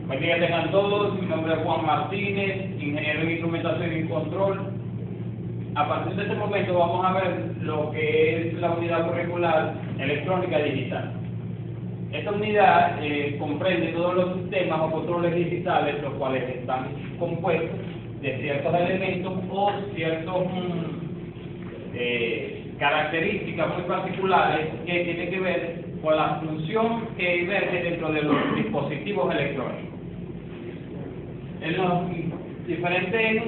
Buen día tengan todos, mi nombre es Juan Martínez, ingeniero en instrumentación y control. A partir de este momento vamos a ver lo que es la unidad curricular electrónica digital. Esta unidad comprende todos los sistemas o controles digitales, los cuales están compuestos de ciertos elementos o ciertas características muy particulares que tienen que ver con la función que emerge dentro de los dispositivos electrónicos. En los diferentes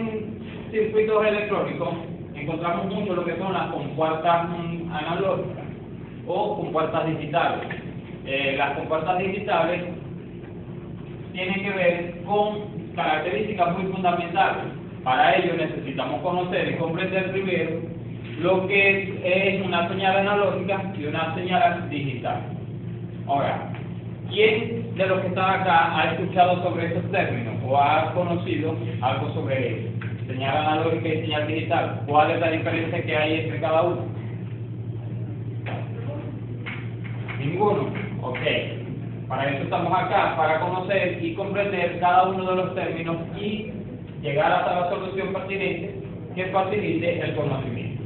circuitos electrónicos encontramos mucho lo que son las compuertas analógicas o compuertas digitales. Las compuertas digitales tienen que ver con características muy fundamentales. Para ello necesitamos conocer y comprender primero lo que es una señal analógica y una señal digital. Ahora, ¿quién de los que están acá ha escuchado sobre estos términos o ha conocido algo sobre ellos? Señal analógica y señal digital. ¿Cuál es la diferencia que hay entre cada uno? Ninguno. Ok. Para eso estamos acá, para conocer y comprender cada uno de los términos y llegar hasta la solución pertinente que facilite el conocimiento.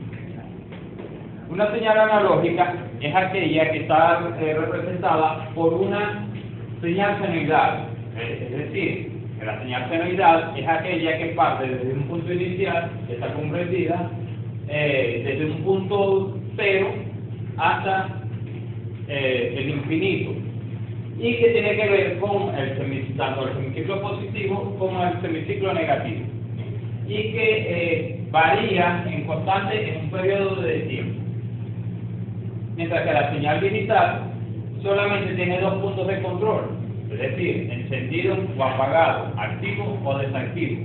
Una señal analógica es aquella que está representada por una señal senoidal, es decir, que la señal senoidal es aquella que parte desde un punto inicial, está comprendida desde un punto cero hasta el infinito, y que tiene que ver con tanto el semiciclo positivo como el semiciclo negativo, y que varía en constante en un periodo de tiempo. Mientras que la señal digital solamente tiene dos puntos de control, es decir, encendido o apagado, activo o desactivo.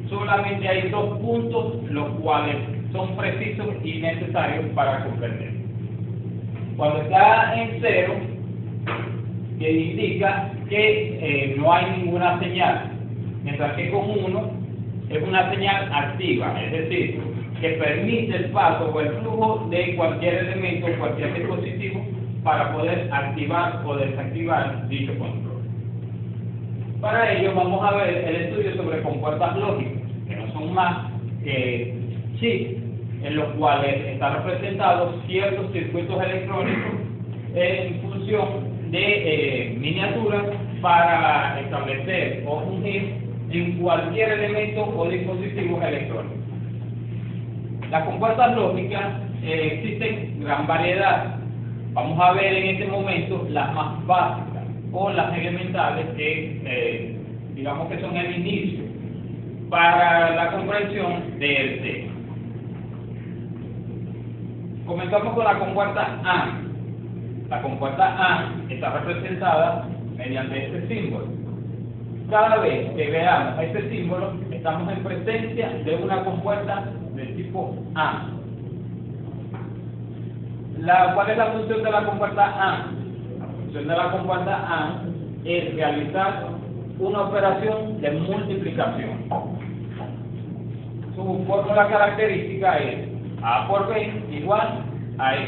Solamente hay dos puntos los cuales son precisos y necesarios para comprender. Cuando está en cero, que indica que no hay ninguna señal, mientras que con uno es una señal activa, es decir, que permite el paso o el flujo de cualquier elemento o cualquier dispositivo para poder activar o desactivar dicho control. Para ello vamos a ver el estudio sobre compuertas lógicas, que no son más que chips en los cuales están representados ciertos circuitos electrónicos en función de miniaturas para establecer o fungir en cualquier elemento o dispositivo electrónico. Las compuertas lógicas existen gran variedad. Vamos a ver en este momento las más básicas o las elementales que digamos que son el inicio para la comprensión del tema. Comenzamos con la compuerta AND. La compuerta AND está representada mediante este símbolo. Cada vez que veamos este símbolo, estamos en presencia de una compuerta del tipo AND. ¿Cuál es la función de la compuerta AND? La función de la compuerta AND es realizar una operación de multiplicación. Su fórmula característica es A por B igual a X.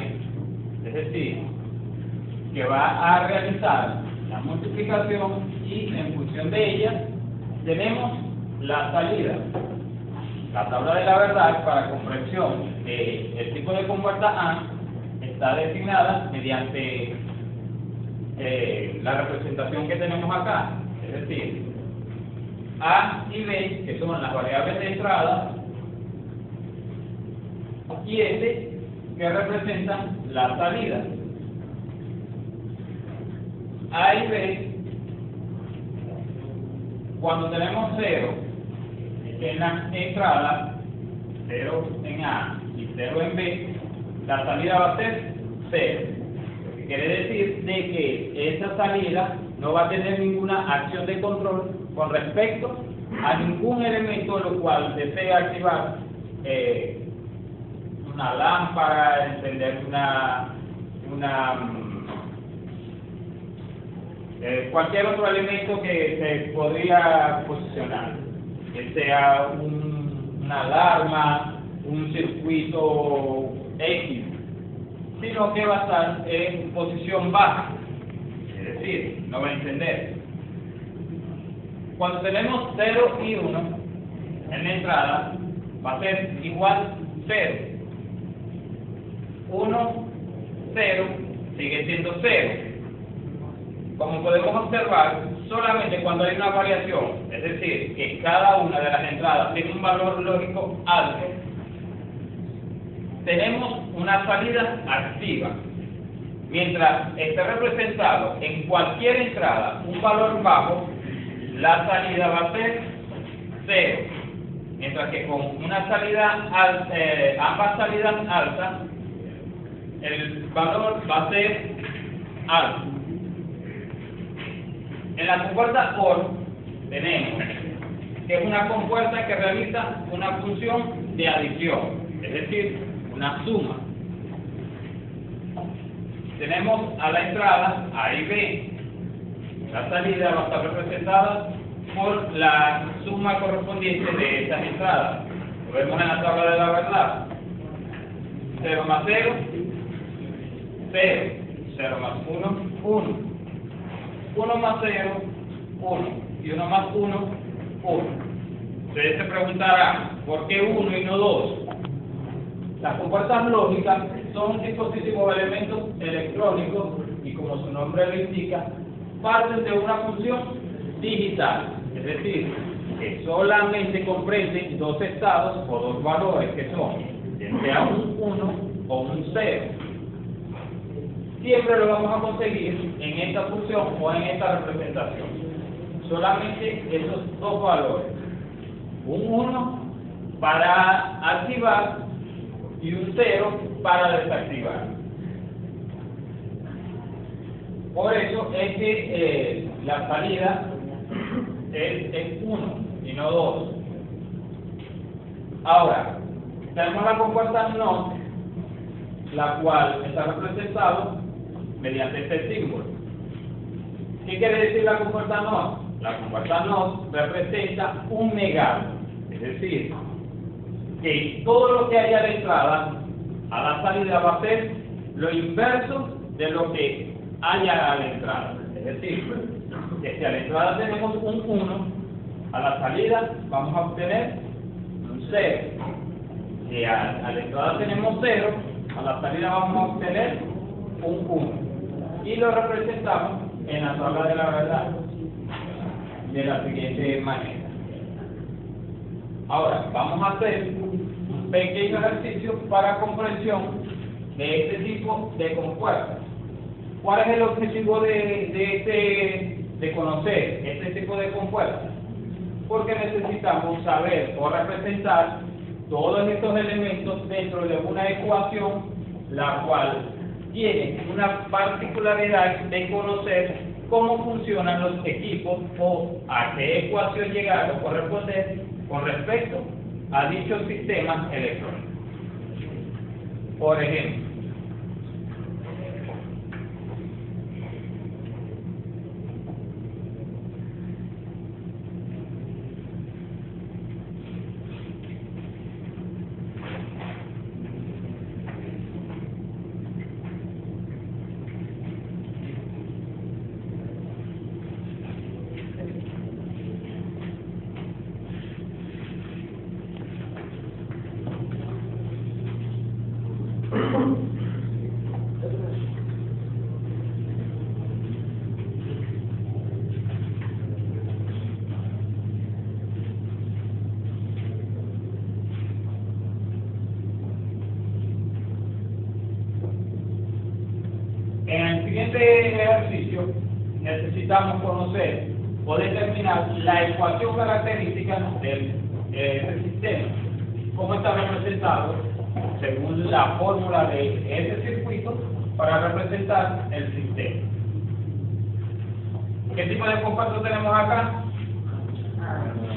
Es decir, que va a realizar la multiplicación y en función de ella tenemos la salida. La tabla de la verdad para comprensión del tipo de compuerta AND está designada mediante la representación que tenemos acá, es decir, A y B, que son las variables de entrada, y S, que representan la salida. A y B, cuando tenemos 0 en la entrada, 0 en A y 0 en B, la salida va a ser 0. Lo que quiere decir de que esa salida no va a tener ninguna acción de control con respecto a ningún elemento lo cual desea activar una lámpara, encender cualquier otro elemento que se podría posicionar, que sea una alarma, un circuito X, sino que va a estar en posición baja, es decir, no va a encender. Cuando tenemos 0 y 1 en la entrada, va a ser igual 0. 1, 0, sigue siendo 0. Como podemos observar, solamente cuando hay una variación, es decir, que cada una de las entradas tiene un valor lógico alto, tenemos una salida activa. Mientras esté representado en cualquier entrada un valor bajo, la salida va a ser 0. Mientras que con una salida ambas salidas altas, el valor va a ser alto. En la compuerta OR tenemos que es una compuerta que realiza una función de adición, es decir, una suma. Tenemos a la entrada A y B. La salida va a estar representada por la suma correspondiente de estas entradas. Lo vemos en la tabla de la verdad. 0 más 0, 0. 0 más 1, 1. 1 más 0, 1. Y 1 más 1, 1. Ustedes se preguntarán, ¿por qué 1 y no 2? Las compuertas lógicas son un dispositivo de elementos electrónicos y, como su nombre lo indica, parten de una función digital, es decir, que solamente comprenden dos estados o dos valores que son, sea un 1 o un 0. Siempre lo vamos a conseguir en esta función o en esta representación. Solamente esos dos valores. Un 1 para activar y un 0 para desactivar. Por eso es que la salida es 1 y no 2. Ahora, tenemos la compuerta NOT, la cual está representada mediante este símbolo. ¿Qué quiere decir la compuerta NOT? La compuerta NOT representa un negado, es decir, que todo lo que haya de entrada a la salida va a ser lo inverso de lo que haya a la entrada. Es decir, que si a la entrada tenemos un 1, a la salida vamos a obtener un 0. Si a la entrada tenemos 0, a la salida vamos a obtener un 1. Y lo representamos en la tabla de la verdad de la siguiente manera. Ahora, vamos a hacer un pequeño ejercicio para comprensión de este tipo de compuertas. ¿Cuál es el objetivo de conocer este tipo de compuertas? Porque necesitamos saber o representar todos estos elementos dentro de una ecuación, la cual tiene una particularidad de conocer cómo funcionan los equipos o a qué ecuación llegar o corresponder con respecto a dichos sistemas electrónicos. Por ejemplo, en el siguiente ejercicio necesitamos conocer o determinar la ecuación característica del sistema, cómo está representado según la fórmula de ese circuito para representar el sistema. ¿Qué tipo de compuerta tenemos acá?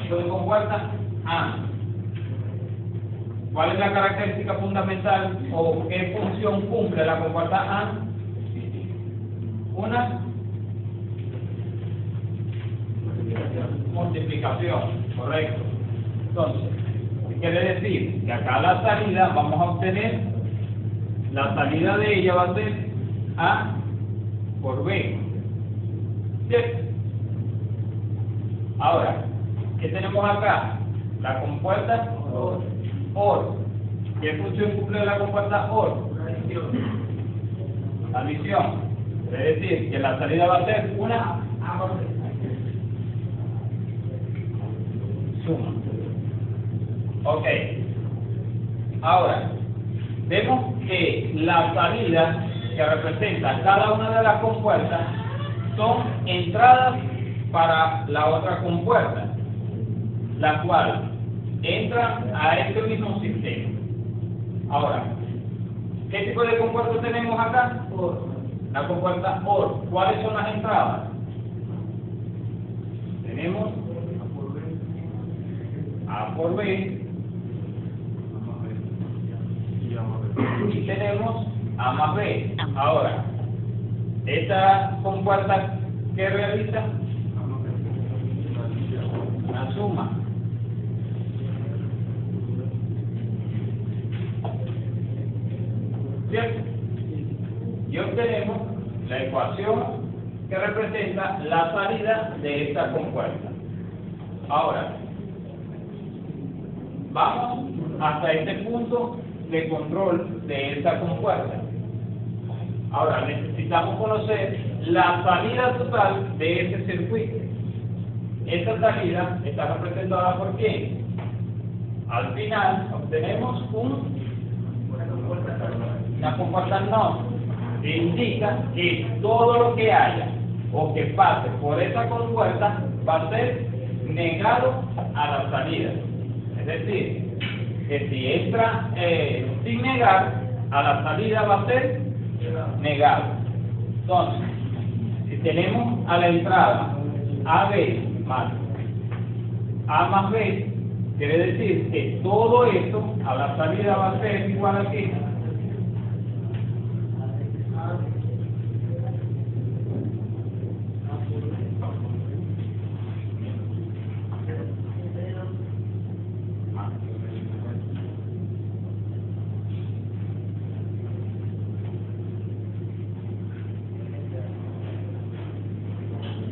Tipo de compuerta AND. ¿Cuál es la característica fundamental o qué función cumple la compuerta AND? Una multiplicación, correcto. Entonces, ¿qué quiere decir? Que acá la salida vamos a obtener, la salida de ella va a ser A por B. ¿Cierto? Ahora, ¿qué tenemos acá? La compuerta OR. ¿Qué función cumple la compuerta OR? Adición. Es decir, que la salida va a ser una suma. Ok. Ahora, vemos que la salida que representa cada una de las compuertas son entradas para la otra compuerta, la cual entra a este mismo sistema. Ahora, ¿qué tipo de compuertas tenemos acá? La compuerta OR. ¿Cuáles son las entradas? Tenemos A por B y tenemos A más B. Ahora, esta compuerta, ¿qué realiza? Una suma. ¿Cierto? Y obtenemos la ecuación que representa la salida de esta compuerta. Ahora, vamos hasta este punto de control de esta compuerta. Ahora, necesitamos conocer la salida total de este circuito. Esta salida está representada por quién. Al final obtenemos una compuerta no, que indica que todo lo que haya o que pase por esa compuerta va a ser negado a la salida. Es decir, que si entra sin negar, a la salida va a ser negado. Entonces, si tenemos a la entrada AB más A más B, quiere decir que todo esto a la salida va a ser igual a ¿qué?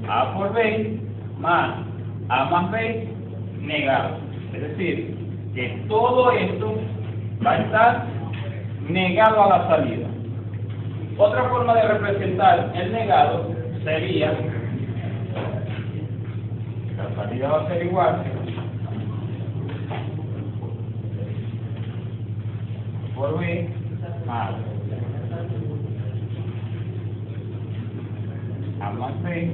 A por B más A más B negado. Es decir, que todo esto va a estar negado a la salida. Otra forma de representar el negado sería, la salida va a ser igual por B más A más B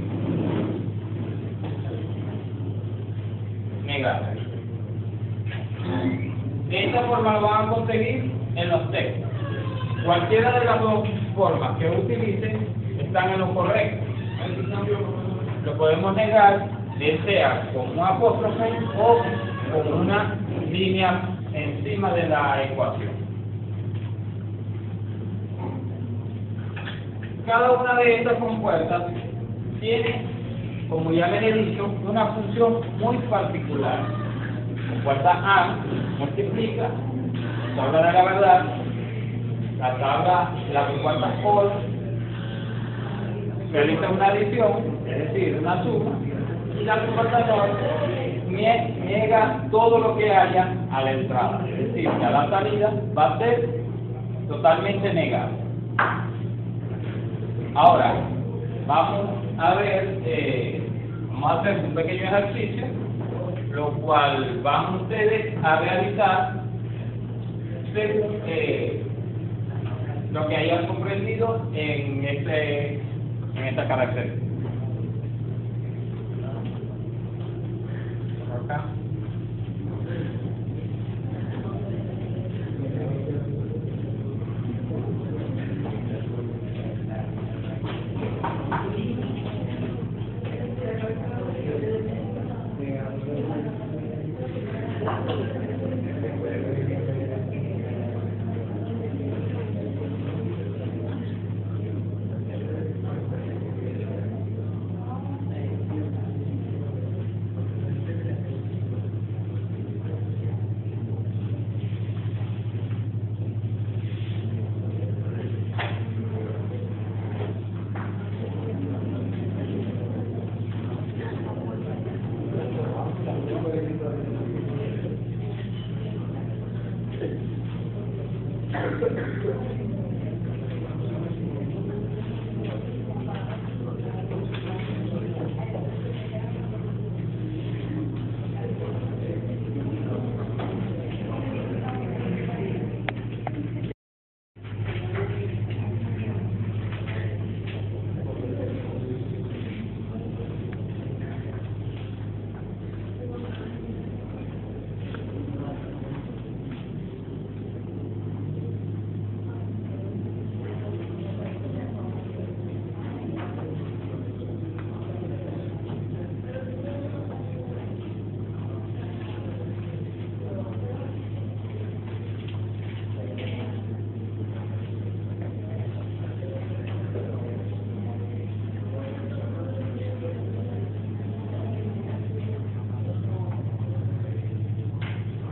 negado. De esta forma lo van a conseguir en los textos. Cualquiera de las dos formas que utilicen están en lo correcto. Lo podemos negar, ya sea con un apóstrofe o con una línea encima de la ecuación. Cada una de estas compuertas tiene, como ya les he dicho, una función muy particular. La compuerta A multiplica, tabla de la verdad, la compuerta OR realiza una adición, es decir, una suma, y la compuerta NOR niega todo lo que haya a la entrada, es decir, que a la salida va a ser totalmente negado. Ahora, vamos a ver, vamos a hacer un pequeño ejercicio, lo cual van ustedes a realizar según lo que hayan comprendido en esta característica. Acá.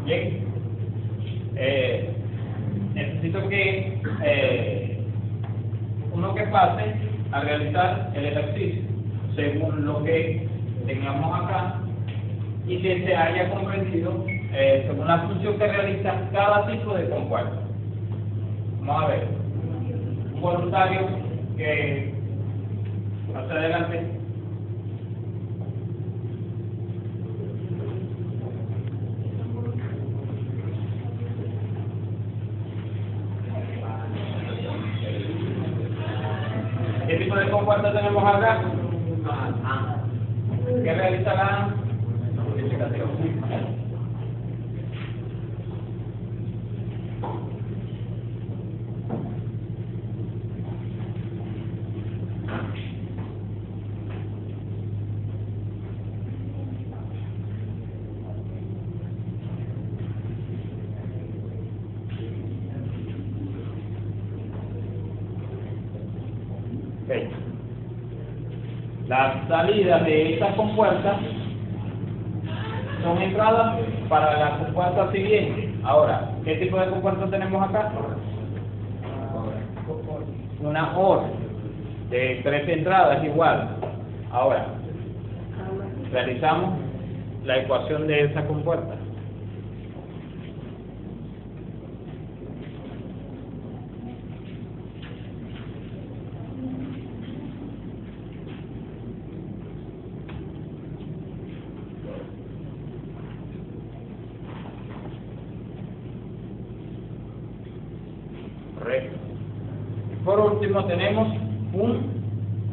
Bien, necesito que uno que pase a realizar el ejercicio según lo que tengamos acá y que se haya comprendido según la función que realiza cada tipo de compuerta. Vamos a ver, un voluntario que pase adelante. ¿Qué tipo de compuerta tenemos acá? ¿Qué realiza la multiplicación? Okay. Las salidas de estas compuertas son entradas para la compuerta siguiente. Ahora, ¿qué tipo de compuerta tenemos acá? Una OR de 3 entradas igual. Ahora, realizamos la ecuación de esa compuerta. Correcto. Por último tenemos un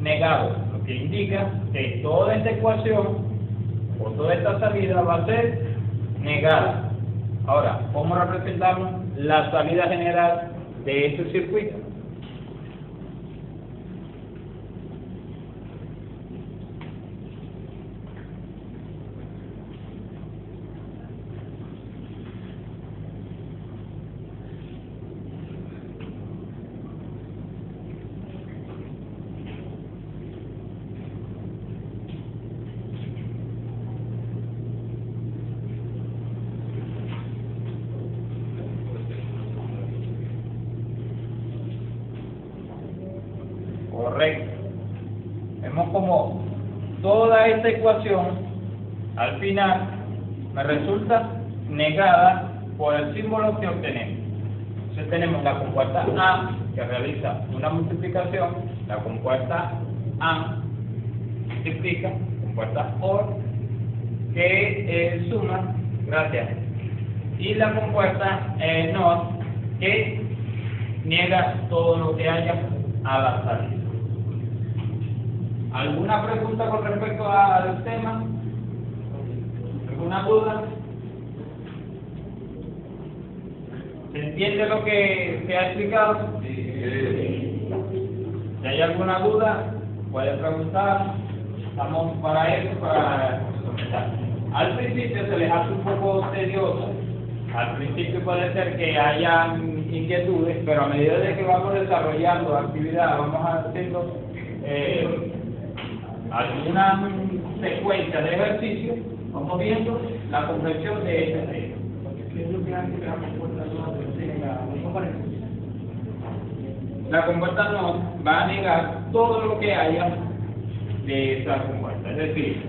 negado, lo que indica que toda esta ecuación o toda esta salida va a ser negada. Ahora, ¿cómo representamos la salida general de este circuito? Correcto. Vemos como toda esta ecuación al final me resulta negada por el símbolo que obtenemos. Entonces tenemos la compuerta A que realiza una multiplicación, la compuerta A multiplica, compuerta OR que suma, gracias, y la compuerta NOT que niega todo lo que haya a la salida. ¿Alguna pregunta con respecto al tema? ¿Alguna duda? ¿Se entiende lo que se ha explicado? Sí. Si hay alguna duda, pueden preguntar. Estamos para eso, para comentar. Al principio se les hace un poco tedioso. Al principio puede ser que haya inquietudes, pero a medida de que vamos desarrollando actividad, vamos haciendo alguna secuencia de ejercicios, vamos viendo la comprensión de este tema. La compuerta no va a negar todo lo que haya de esa compuerta. Es decir,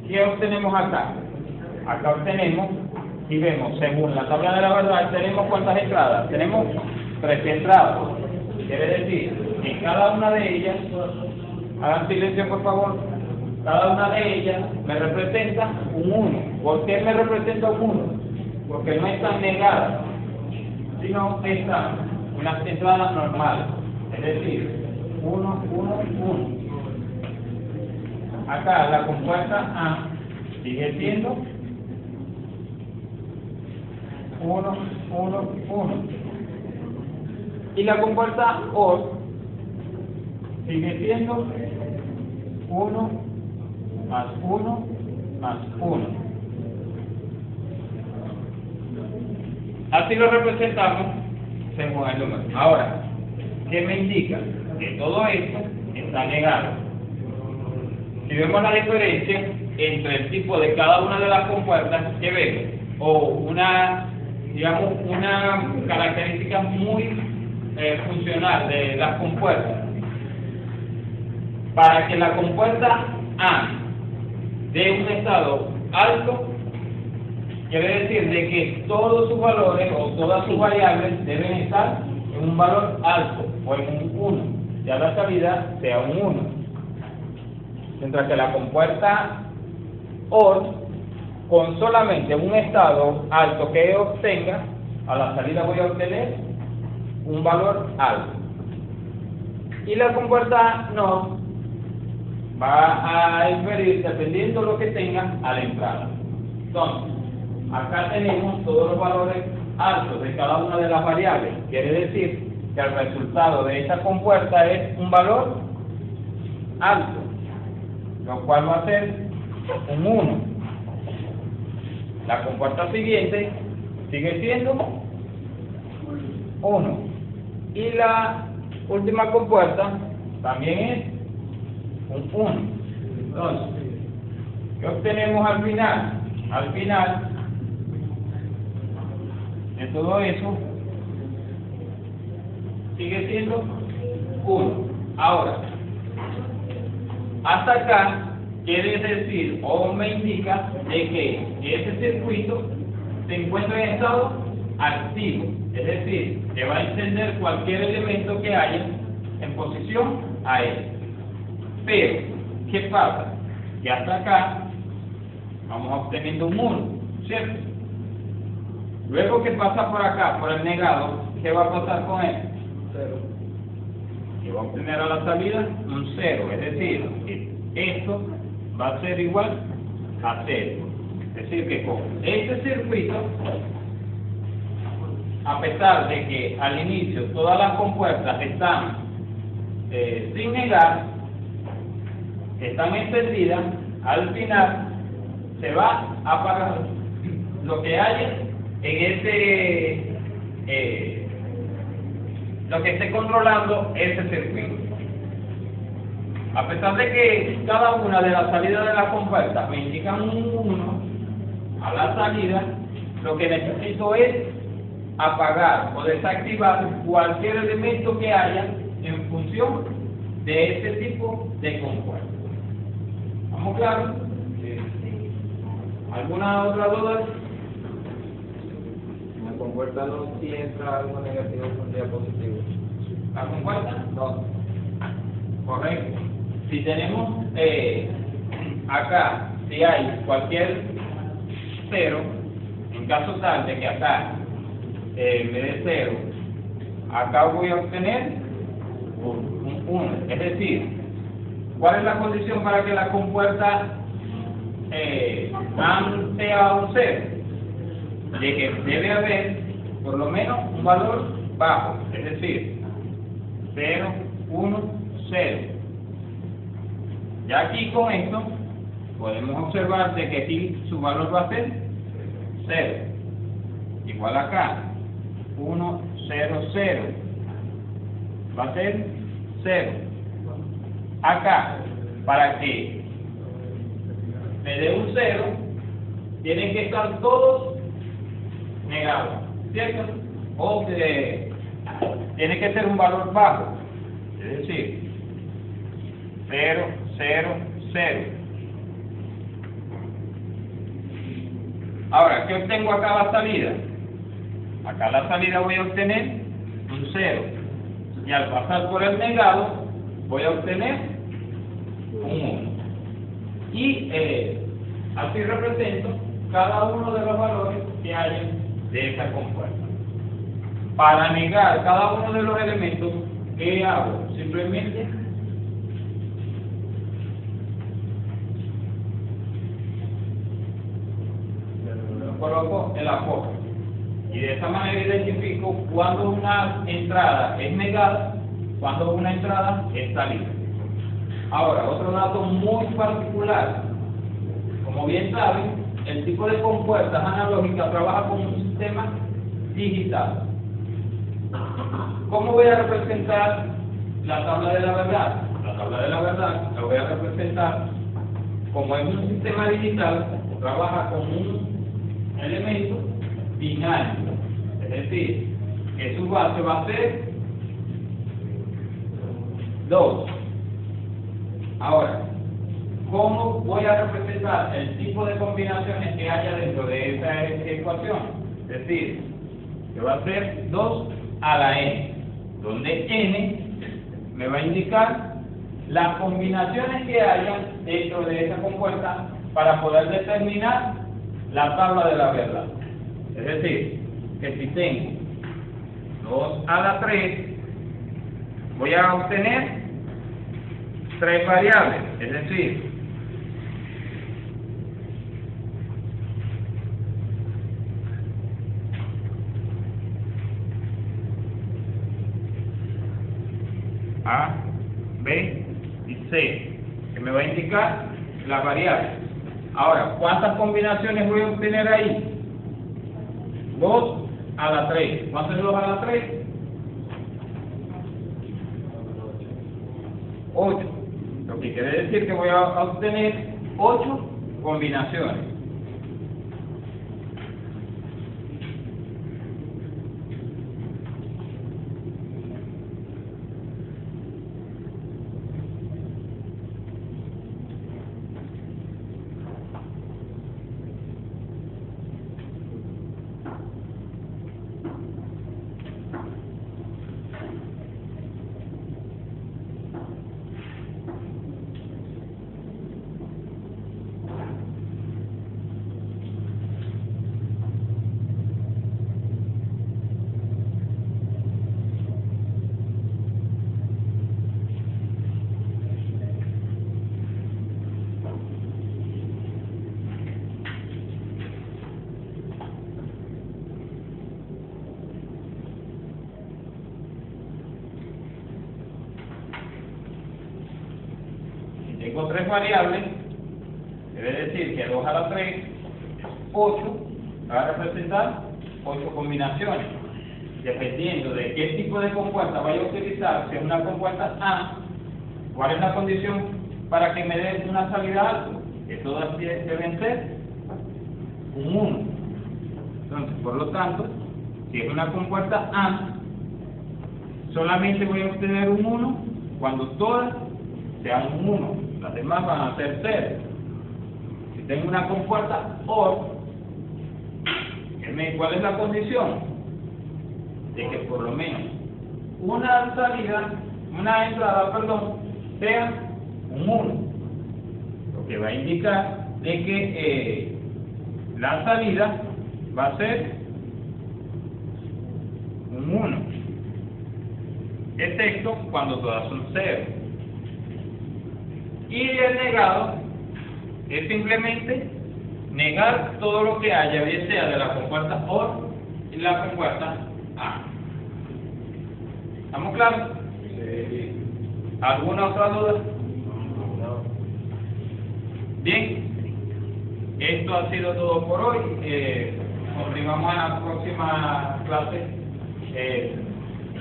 ¿qué obtenemos acá? Acá obtenemos si vemos según la tabla de la verdad, tenemos ¿cuántas entradas? Tenemos 3 entradas. Quiere decir que cada una de ellas, hagan silencio por favor, cada una de ellas me representa un 1. ¿Por qué me representa un 1? Porque no están negadas, sino están unas entradas normales. Es decir, 1, 1, 1. Acá la compuerta A sigue siendo 1, 1, 1. Y la compuerta OR sigue siendo 1 más 1 más 1. Así lo representamos según el número. Ahora, ¿qué me indica? Que todo esto está negado. Si vemos la diferencia entre el tipo de cada una de las compuertas que vemos, o una característica muy funcional de las compuertas, para que la compuerta A dé un estado alto, quiere decir de que todos sus valores o todas sus variables deben estar en un valor alto o en un 1, ya la salida sea un 1. Mientras que la compuerta OR, con solamente un estado alto que obtenga, a la salida voy a obtener un valor alto. Y la compuerta NOR va a inferir dependiendo de lo que tenga a la entrada. Entonces, acá tenemos todos los valores altos de cada una de las variables. Quiere decir que el resultado de esta compuerta es un valor alto, lo cual va a ser un 1. La compuerta siguiente sigue siendo 1. Y la última compuerta también es un 1. Entonces, ¿qué obtenemos al final? Al final de todo eso sigue siendo 1. Ahora, hasta acá quiere decir o me indica de que ese circuito se encuentra en estado activo, es decir, que va a encender cualquier elemento que haya en posición a él. Pero, ¿qué pasa? Que hasta acá vamos obteniendo un 1, ¿cierto? Luego que pasa por acá, por el negado, ¿qué va a pasar con él? 0. Y va a obtener a la salida un 0, es decir, que esto va a ser igual a 0. Es decir, que con este circuito, a pesar de que al inicio todas las compuertas están sin negar, están encendidas, al final se va a apagar lo que haya en ese, lo que esté controlando ese circuito. A pesar de que cada una de las salidas de las compuertas me indican un 1 a la salida, lo que necesito es apagar o desactivar cualquier elemento que haya en función de ese tipo de compuerta. ¿Estamos claros? Sí. ¿Alguna otra duda? La compuerta no, si entra algo negativo con día positivo. ¿La compuerta? No. Correcto. Si tenemos acá, si hay cualquier 0, en caso tal de que acá me dé 0, acá voy a obtener un 1. Es decir, ¿cuál es la condición para que la compuerta AND sea un 0? De que debe haber por lo menos un valor bajo, es decir, 0, 1, 0. Ya aquí con esto podemos observar de que aquí su valor va a ser 0. Igual acá, 1, 0, 0. Va a ser 0. Acá, para que me dé un 0, tienen que estar todos negados, ¿cierto? O tiene que ser un valor bajo, es decir, 0, 0, 0. Ahora, ¿qué obtengo acá a la salida? Acá a la salida voy a obtener un 0. Y al pasar por el negado, voy a obtener un 1. Y así represento cada uno de los valores que hay de esa compuerta. Para negar cada uno de los elementos, ¿qué hago? Simplemente lo coloco en la foto. Y de esta manera identifico cuando una entrada es negada, cuando una entrada es salida. Ahora, otro dato muy particular. Como bien saben, el tipo de compuertas analógicas trabaja con un sistema digital. ¿Cómo voy a representar la tabla de la verdad? La tabla de la verdad la voy a representar como en un sistema digital, trabaja con un elemento binario. Es decir, que su base va a ser 2. Ahora, ¿cómo voy a representar el tipo de combinaciones que haya dentro de esa ecuación? Es decir, que va a ser 2 a la n, donde n me va a indicar las combinaciones que haya dentro de esa compuerta para poder determinar la tabla de la verdad. Es decir, que si tengo 2 a la 3, voy a obtener 3 variables, es decir, A, B y C, que me va a indicar las variables. Ahora, ¿cuántas combinaciones voy a obtener ahí? 2 a la 3. ¿Cuánto es 2 a la 3? 8. Lo que quiere decir que voy a obtener 8 combinaciones. Tengo 3 variables, quiere decir que 2 a la 3, 8, va a representar 8 combinaciones. Dependiendo de qué tipo de compuerta vaya a utilizar, si es una compuerta A, ¿cuál es la condición para que me dé una salida alta? Que todas deben ser un 1. Entonces, por lo tanto, si es una compuerta A, solamente voy a obtener un 1 cuando todas sean un 1. Las demás van a ser 0. Si tengo una compuerta OR, ¿cuál es la condición? De que por lo menos una entrada, sea un 1. Lo que va a indicar de que la salida va a ser un 1. Excepto cuando todas son 0. Y el negado es simplemente negar todo lo que haya, bien sea de la compuerta OR y la compuerta A. ¿Estamos claros? Sí. ¿Alguna otra duda? No. Bien, esto ha sido todo por hoy. Continuamos en la próxima clase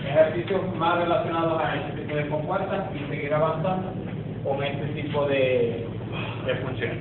ejercicios más relacionados a este tipo de compuertas y seguir avanzando con este tipo de funciones.